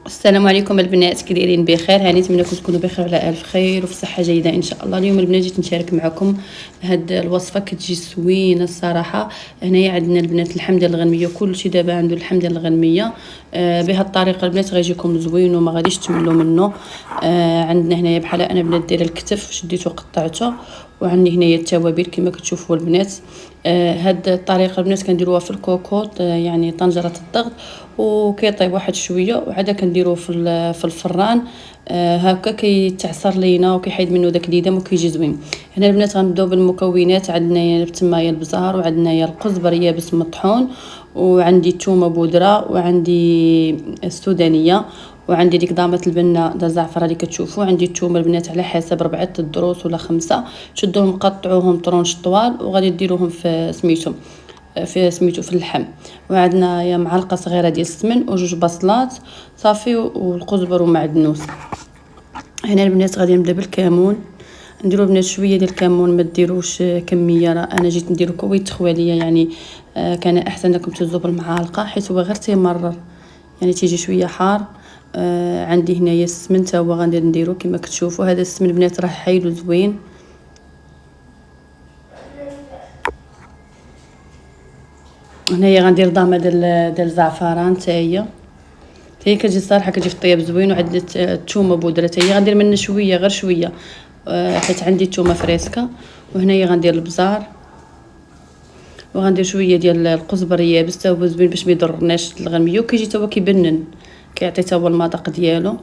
السلام عليكم البنات، كي دايرين؟ بخير؟ هاني نتمنىكم تكونوا بخير وعلى الف خير وفي صحه جيده ان شاء الله. اليوم البنات جيت نشارك معكم هاد الوصفه، كتجي زوينه الصراحه. هنايا عندنا البنات اللحم ديال الغنميه، كلشي دابا عنده اللحم ديال الغنميه. بهاد الطريقه البنات غيجيكم زوين وما غاديش تملوا منه. عندنا هنايا بحال انا بنات دايره الكتف، شديته وقطعته، وعندي هنايا التوابل كما كتشوفوا البنات. هاد الطريقه البنات كنديروها في الكوكوط، يعني طنجره الضغط، وكيطيب واحد شويه وعاده كنديروه في الفران. هكا كيتعصر لينا وكيحيد منه داك الديدان وكيجي زوين. هنا البنات غنبداو بالمكونات. عندنا تمايا البزار، وعندنا القزبر يابس مطحون، وعندي الثومه بودره، وعندي السودانيه، وعندي ديك ضامه البنه دا الزعفره اللي كتشوفوا. عندي الثومه البنات على حسب 4 الدروس ولا 5، تشدوهم قطعوهم طرونش طوال وغادي ديروهم في سميتو في اللحم. وعندنا يا معلقه صغيره ديال السمن وجوج بصلات صافي، والقزبر ومعدنوس. هنا البنات غادي نبدا بالكمون. نديرو البنات شويه ديال الكمون، ما ديروش كميه، راه انا جيت نديرو كوي تخواليه يعني. كان احسن لكم تهزوا بالمعالقه حيت هو غير تيمرر، يعني تيجي شويه حار. عندي هنايا السمن تا هو غادي نديرو كما كتشوفوا. هذا السمن البنات راه حايل وزوين. هنايا غندير ضامه ديال الزعفران هي كتجي صراحه كتجي في الطياب زوين. وعندي الثومه بودره هي غندير منها شويه غير شويه، حيت عندي الثومه فريسكا. وهنايا غندير البزار، وغندير شويه ديال القزبر يابس تا هو زوين باش ما يضرناش الغنميه، وكيجي تا هو كيبنن، كيعطي تا هو المذاق ديالو.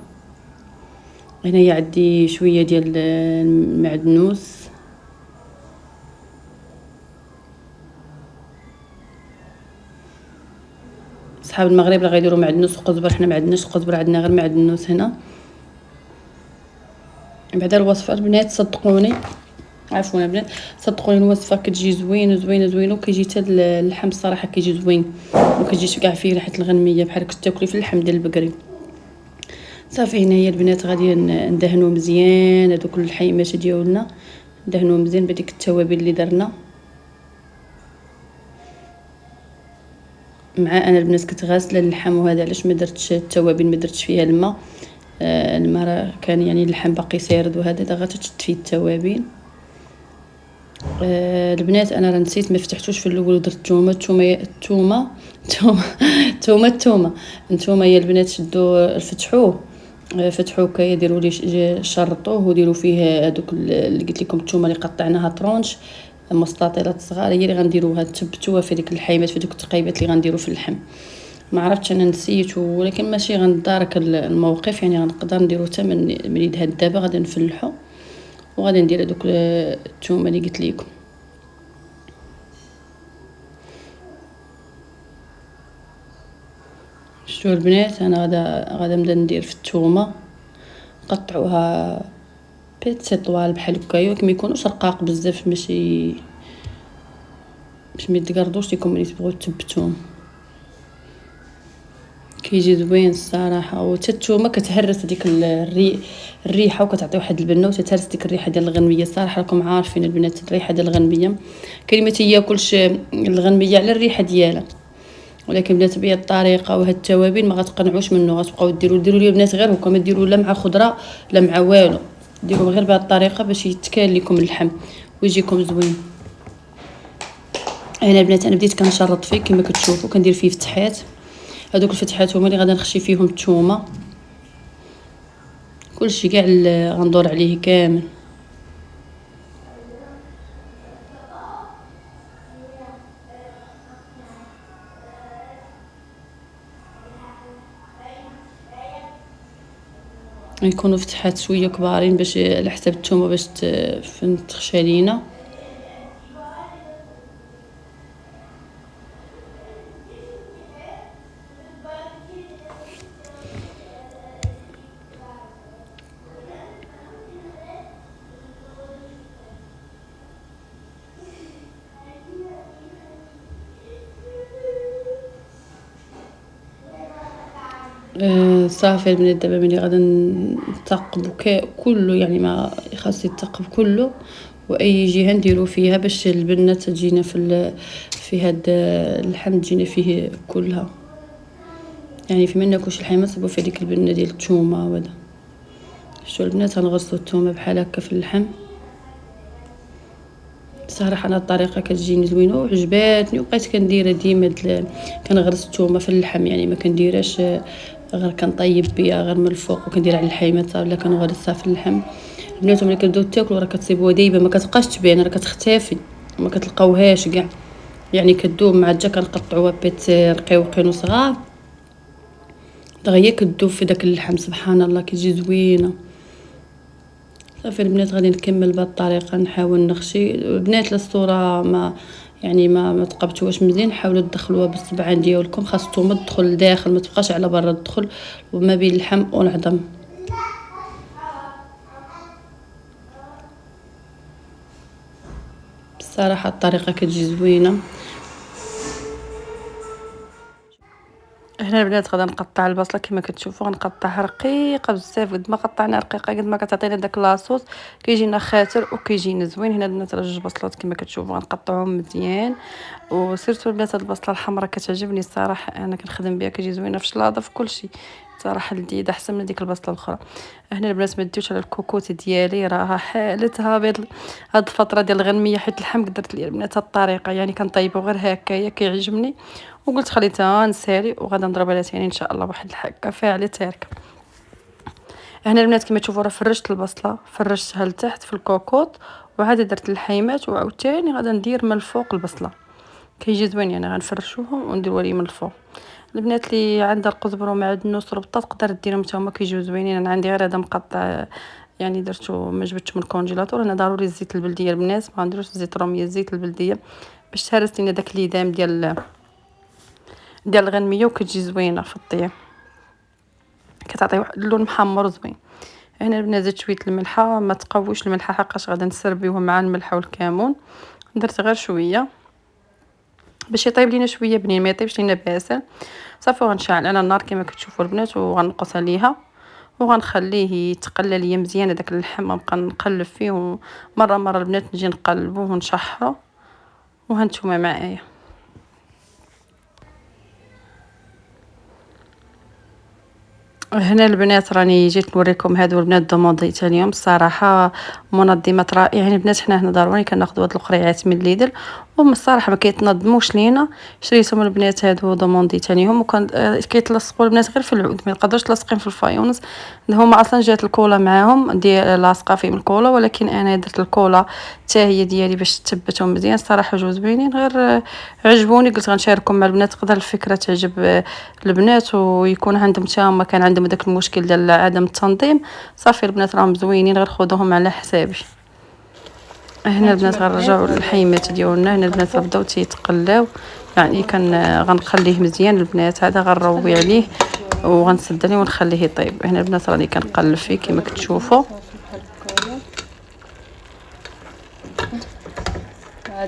هنايا عندي شويه ديال المعدنوس. صحاب المغرب راه غيديروا معدنوس وقزبر، حنا ما عندناش قزبر، عندنا غير معدنوس هنا. بعدا الوصفه البنات صدقوني، عافونا بنات، صدقوني الوصفه كتجي زوينه زوينه زوينه، وكيجي حتى اللحم الصراحه كيجي زوين، وكتجي كاع فيه ريحه الغنميه بحال كتاكلي في اللحم ديال البقري. صافي هنايا البنات غادي ندهنو مزيان هذوك الحيمات ديالنا، ندهنو مزيان بديك التوابل اللي درنا. مع انا البنات كنت غاسله اللحم، وهذا علاش ما درتش التوابل، ما درتش فيها الماء. الماء راه كان يعني اللحم باقي سارد، وهذا دا غتشد فيه التوابل. البنات انا راه نسيت ما فتحتوش في الاول ودرت الثومه يا البنات شدوا فتحوه. فتحوه كي ديروا لي شرطوه وديروا فيه هذوك اللي قلت لكم الثومه اللي قطعناها طرونش مستطيلات صغار، هي اللي غنديروها تبتوها في ديك الحيمات، في دوك التقيبات اللي غنديروا في اللحم. ما عرفتش انا نسيت، ولكن ماشي غندارك الموقف، يعني غنقدر نديرو حتى من يدهن. دابا غادي نفلحو وغادي ندير هذوك الثومه اللي قلت لكم. شتو البنات، انا غادا نبدا ندير في الثومه، قطعوها بيتسي طوال بحال هكايا، ما يكونوش رقاق بزاف، ماشي باش ما يتقردوش لكم ملي تبغيو تثبتوهم. كيجي زوين الصراحه، وحتى الثومه كتهرس ديك الريحه، وكتعطي واحد البنه، وتتهرس ديك الريحه ديال الغنميه. الصراحه راكم عارفين البنات الريحه ديال الغنميه، كاين ما تياكلش الغنميه على الريحه ديالها، ولكن بنات بهذه الطريقه وهاد التوابل ما غتقنعوش منه. غتبقاو ديروا لي بنات غير هكا، ما ديروا لا مع خضره لا مع والو، ديروا غير بهذه الطريقه باش يتكال لكم اللحم ويجيكم زوين. هنا البنات انا بديت كنشرط فيه كما كتشوفوا، كندير فيه فتحات. هذوك الفتحات هما اللي غادي نخشي فيهم الثومه، كلشي كاع غندور عليه كامل. يكونوا فتحات شويه كبارين باش على حساب الثومه باش تخشى لينا. صافي البنات دابا ملي غادا نثقبوا كله، يعني ما خاص يتثقب كله، واي جهه نديرو فيها باش البنه تجينا في هاد اللحم تجينا فيه كلها. يعني فيما ناكلش اللحم نصبو في هذيك البنه ديال الثومه وهذا. شتو البنات غنغرسو الثومه بحال هكا في اللحم. صراحه انا الطريقه كتجيني زوينه وعجباتني وبقيت كنديرها ديما كنغرس الثومه في اللحم، يعني ما كنديرهاش غير كنطيب بها غير من الفوق وكندير على اللحيمات ولا كنغرسها في اللحم. البنات ملي كتبداو تاكلوا راه كتصيبوها دايبه ما كتبقاش تبان، راه كتختفي ما كتلقاوهاش كاع، يعني كدوب مع الجا كنقطعوها بيت رقيقين صغار دغيا كدوب في داك اللحم. سبحان الله كتجي زوينه. صافي البنات غادي نكمل بهذه الطريقه، نحاول نخشي البنات للصوره ما يعني ما تقبتوهاش مزيان، حاولوا تدخلوها بالسبعان ديالكم، خاصو تدخل لداخل ما تبقاش على برا، تدخل وما بين اللحم والعظم. بصراحه الطريقه كتجي زوينه. هنا البنات غادا نقطع البصله كما كتشوفوا، غنقطعها رقيقه بزاف. قد ما قطعنا رقيقه قد ما كتعطينا داك لاصوص كيجينا خاتر وكيجينا زوين. هنا البنات راه جوج بصلات كما كتشوفوا غنقطعوهم مزيان، وسيرتو البنات هاد البصله الحمراء كتعجبني الصراحه، انا كنخدم بها كتجي زوينه في الشلاضه في كلشي صراحه، لذيذه احسن من ديك البصله الاخرى. هنا البنات ما ديتوش على الكوكوت ديالي، راها حالتها بيض هاد الفتره ديال الغنميه، حيت اللحم درت لي البنات هاد الطريقه، يعني كنطيبو غير هكايا كيعجبني، وقلت خليتها نسالي وغادا نضربها لها ثاني ان شاء الله واحد الحكه فاعله تاركه. هنا البنات كما تشوفوا راه فرشت البصله، فرشتها لتحت في الكوكوط، وعاد درت اللحيمات وعاوتاني غادا ندير من الفوق البصله كيجي زوين، يعني غنفرشوهم ونديروا ليه من الفوق. البنات اللي عندها القزبر ومعدنوس وربطه تقدر ديرهم حتى هما كيجيو زوينين. انا عندي غير هذا مقطع يعني درتو ما جبتش من الكونجيلاتور. انا ضروري الزيت البلديه البنات، ما نديروش زيت روميه، الزيت البلديه باش تهرس لينا داك الليدام ديال الغنميه وكتجي زوينه في الطياب، كتعطي واحد اللون محمر زوين. هنا البنات زدت شويه الملحه، ما تقويش الملحه حقاش غادا نسربيوها مع الملحه والكمون، درت غير شويه باش يطيب لينا شويه بنين ما يطيبش لينا باسل. صافي غنشعل على النار كما كتشوفوا البنات وغنقص عليها وغنخليه يتقلى ليا مزيان هذاك اللحم، غنبقى نقلب فيه مره البنات نجي نقلبوه ونشحرو وهانتوما معايا. هنا البنات راني جيت نوريكم هادو البنات دومونديت اليوم الصراحه منظمات رائعين البنات. حنا هنا ضروري كناخذوا هاد القريعات من ليدل، ومن الصراحه ما كيتنظموش لينا. شريتهم البنات هادو دومونديت عليهم وكان كيتلصقوا البنات غير في العود، ما يقدروش تلصقين في الفايونس. هما اصلا جات الكولا معاهم ديال لاصقه فيهم الكولا، ولكن انا درت الكولا حتى هي ديالي باش تثبتهم مزيان. الصراحه جوج زوينين غير عجبوني، قلت غنشارككم مع البنات تقدر الفكره تعجب البنات ويكون عندهم حتى هما كان عندهم داك المشكل ديال عدم التنظيم. صافي البنات راهم زوينين غير خذوهم على حسابي. هنا البنات غنرجعوا للحيمات ديالنا. هنا البنات بداو تيتقلاو، يعني غنخليه مزيان البنات، هذا غنروي عليه وغنسد عليه ونخليه يطيب. هنا البنات راني كنقلب فيه كما كتشوفوا.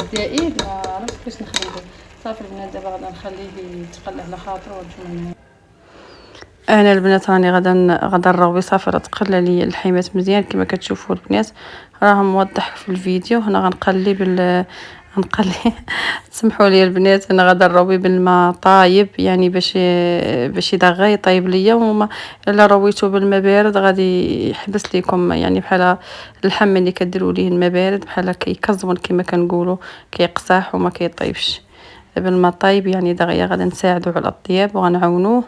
الدقيق ما عرفتش كيفاش نخليه. صافي البنات دابا غادا نخليه يتقلى على خاطره ونجمع. انا البنات راني غادا نروي. صافي راه تقلى لي الحيمات مزيان كما كتشوفوا البنات، راه موضح في الفيديو. هنا غنقلي غنقلي تسمحوا لي البنات، انا غادا نروي بالماء طايب يعني باش يدغى يطيب ليا، وما الا رويته بالماء بارد غادي يحبس ليكم، يعني بحال اللحم اللي كديروا ليه الماء بارد بحال كيكزون كما كنقولوا كيقصاح وما كيطيبش. بالماء طايب يعني دغيا غادا نساعدوا على الطياب وغنعاونوه.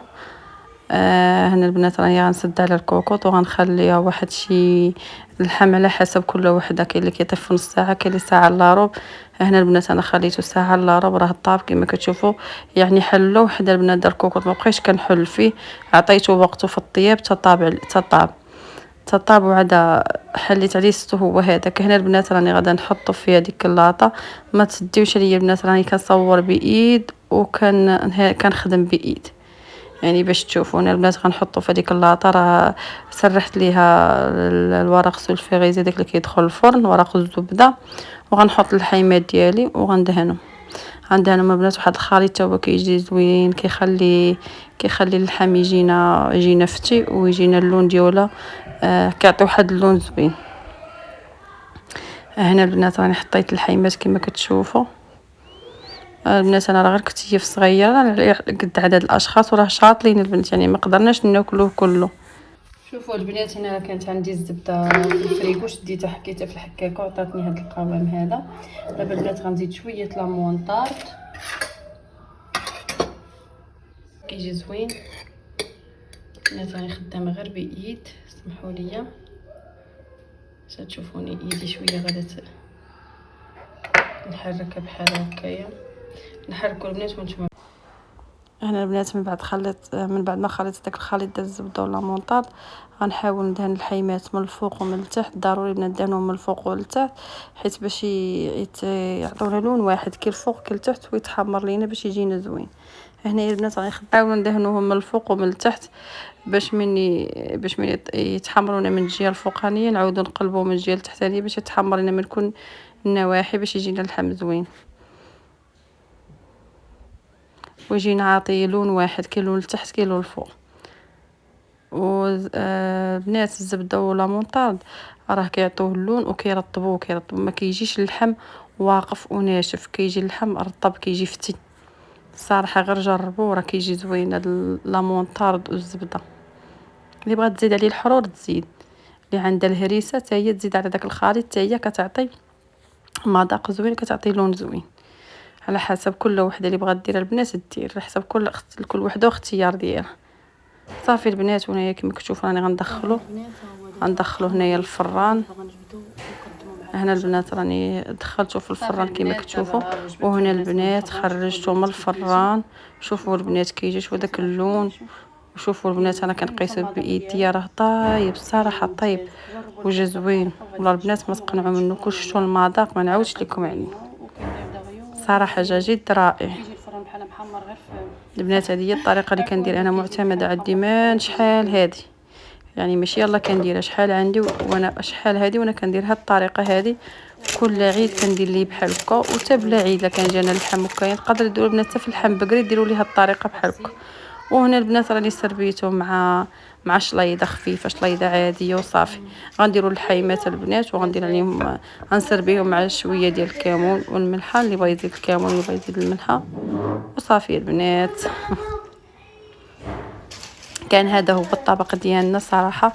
هنا البنات راني غنسد على الكوكوط وغنخليها واحد شي اللحم على حسب كل وحده، كاين اللي كيطيب في نص ساعه كاين اللي ساعه الا ربع. هنا البنات انا خليته ساعه الا ربع راه طاب كما كتشوفوا، يعني حلو وحده البنات دار الكوكوط ما بقيتش كنحل فيه، عطيته وقته في الطياب تطاب وعاد حليت عليه ستو هو هذاك. هنا البنات راني غادا نحطو في هذيك اللاطه، ما تسديوش عليا البنات راني كنصور بايد كنخدم بايد يعني باش تشوفوا. انا البنات غنحطوا في هذيك اللاطه، راه سرحت ليها الورق سولفيغيزي داك اللي كيدخل الفرن ورق الزبده، وغنحط الحيمات ديالي وغندهنهم. غندهنهم البنات واحد الخليط تا هو كيجي زوين، كيخلي اللحم يجينا فتي ويجينا اللون ديالو كيعطي واحد اللون زوين. هنا البنات راني حطيت الحيمات كما كتشوفوا، البنات انا راه غير كتيف صغيره على قد عدد الاشخاص وراه شاطلين البنات، يعني ما قدرناش ناكلوه كله. شوفوا البنات هنا كانت عندي الزبده في الفريكو، شديتها حكيتها في الحكاكه وعطاتني هذا القوام هذا. دابا البنات غنزيد شويه لامون طارد كيجي زوين. البنات راني خدامه غير بايد، سمحوا لي باش تشوفوني ايدي شويه غادا نحركها بحال هكايا، نحركوا البنات ونتوما. هنا البنات من بعد ما خلطت داك الخليط ديال الزبده والليمونطاد، غنحاول ندهن الحيمات من الفوق ومن التحت. ضروري بنا ندهنوهم من الفوق والتحت حيت باش يعطونا لون واحد، كي الفوق كي التحت، ويتحمر لينا باش يجينا زوين. هنايا البنات غنحاول ندهنوهم من الفوق ومن التحت باش من يتحمرونا من الجهه الفوقانيه، نعاودو نقلبو من الجهه التحتانيه باش يتحمر لنا من كل النواحي باش يجينا اللحم زوين ويجينا عاطي لون واحد، كي لون التحت كي لون الفوق. بنات الزبده والليمونطاد راه كيعطوه اللون وكيرطبوه ما كيجيش اللحم واقف وناشف، كيجي اللحم رطب كيجي فتي الصراحه. غير جربوه راه كيجي زوين هاد الليمونطاد والزبده. اللي بغات تزيد عليه الحرور تزيد، اللي عندها الهريسه حتى هي تزيد على داك الخليط، حتى هي كتعطي مذاق زوين، كتعطي لون زوين. على حسب كل وحده اللي بغات دير البنات دير، على حسب كل وحده واختيار ديالها. صافي البنات، وهنايا كما كتشوفوا راني غندخلو هنايا الفران. هنا البنات راني دخلته في الفران كما كتشوفوا، وهنا البنات خرجته من الفران. شوفوا البنات كيجي شو داك اللون. وشوفوا البنات انا كنقيسو بايديا راه طايب الصراحه، طيب وجا زوين. والله البنات ما تقنعوا منه، كل شفتوا المذاق ما نعاودش لكم عليه، صراحه جا جد رائع. البنات هذه هي الطريقه اللي كندير انا، معتمده عندي من شحال هذه، يعني ماشي يلا كنديرها شحال عندي وانا شحال هذه وانا كندير هاد الطريقه هذه. كل عيد كندير ليه بحال هكا، وحتى بلا عيد الا كان جانا اللحم هكايا نقدر ديروا البنات حتى في اللحم بقري ديروا ليه هاد الطريقه بحال هكا. وهنا البنات راني سربيته مع شليضه خفيفه، شليضه عاديه وصافي. غنديروا الحيمات البنات وغندير عليهم، غنسربيهم مع شويه ديال الكمون والملحه، اللي بغى يزيد الكمون اللي بغى يزيد الملحه وصافي البنات. كان هذا هو الطبق ديالنا صراحه،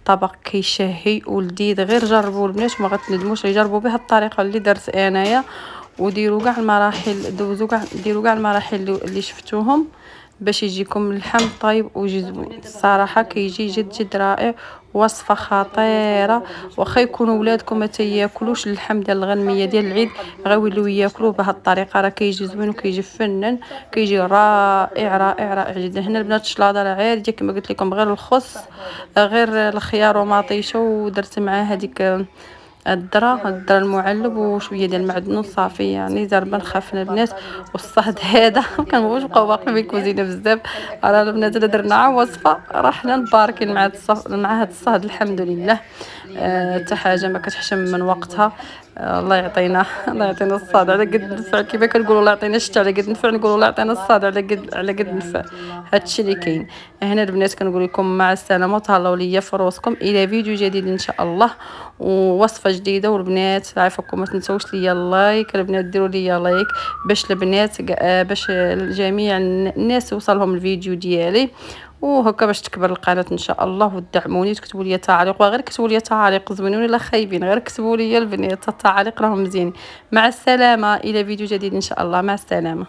طبق كيشهي ولذيذ. غير جربوا البنات وما غتندموش، يجربوا بها الطريقه اللي درت انايا، وديروا كاع المراحل، دوزوا كاع ديروا كاع المراحل اللي شفتوهم باش يجيكم اللحم طيب ويجي زوين. الصراحه كيجي جد جد رائع، وصفه خطيره. واخا يكونوا ولادكم ما تياكلوش اللحم ديال الغنميه ديال العيد، غيوليو ياكلوه بهذه الطريقه، راه كيجي زوين وكيجي فنن، كيجي رائع رائع رائع جدا. هنا البنات الشلاضه راه عاديه كما قلت لكم، غير الخس غير الخيار ومطيشه، ودرت معاه هذيك الذره المعلب وشويه ديال المعدنوس صافي، يعني زربه خفنا البنات. والصهد هذا كنبغيوش نبقاو باقيين بالكوزينه بزاف، راه البنات الا درنا وصفه راه حنا مباركين مع هذا الصهد الحمد لله. حتى حاجه ما كتحشم من وقتها. الله يعطينا الله يعطينا الصاد على قد النفع، كيما كنقولوا الله يعطينا الشتا على قد النفع، نقولوا الله يعطينا الصاد على قد النفع. هادشي اللي كاين. هنا البنات كنقول لكم مع السلامه، وتهلاو ليا في روسكم الى فيديو جديد ان شاء الله ووصفه جديده. والبنات عافاكم ما تنسوش ليا اللايك، البنات ديروا ليا لايك باش البنات باش جميع الناس يوصلهم الفيديو ديالي، وهكا باش تكبر القناه ان شاء الله. ودعموني وتكتبوا لي تعاليق، وغير كتبوا لي تعاليق زوينين ولا خايبين، غير كتبوا لي البنات التعاليق راهم مزيانين. مع السلامه الى فيديو جديد ان شاء الله، مع السلامه.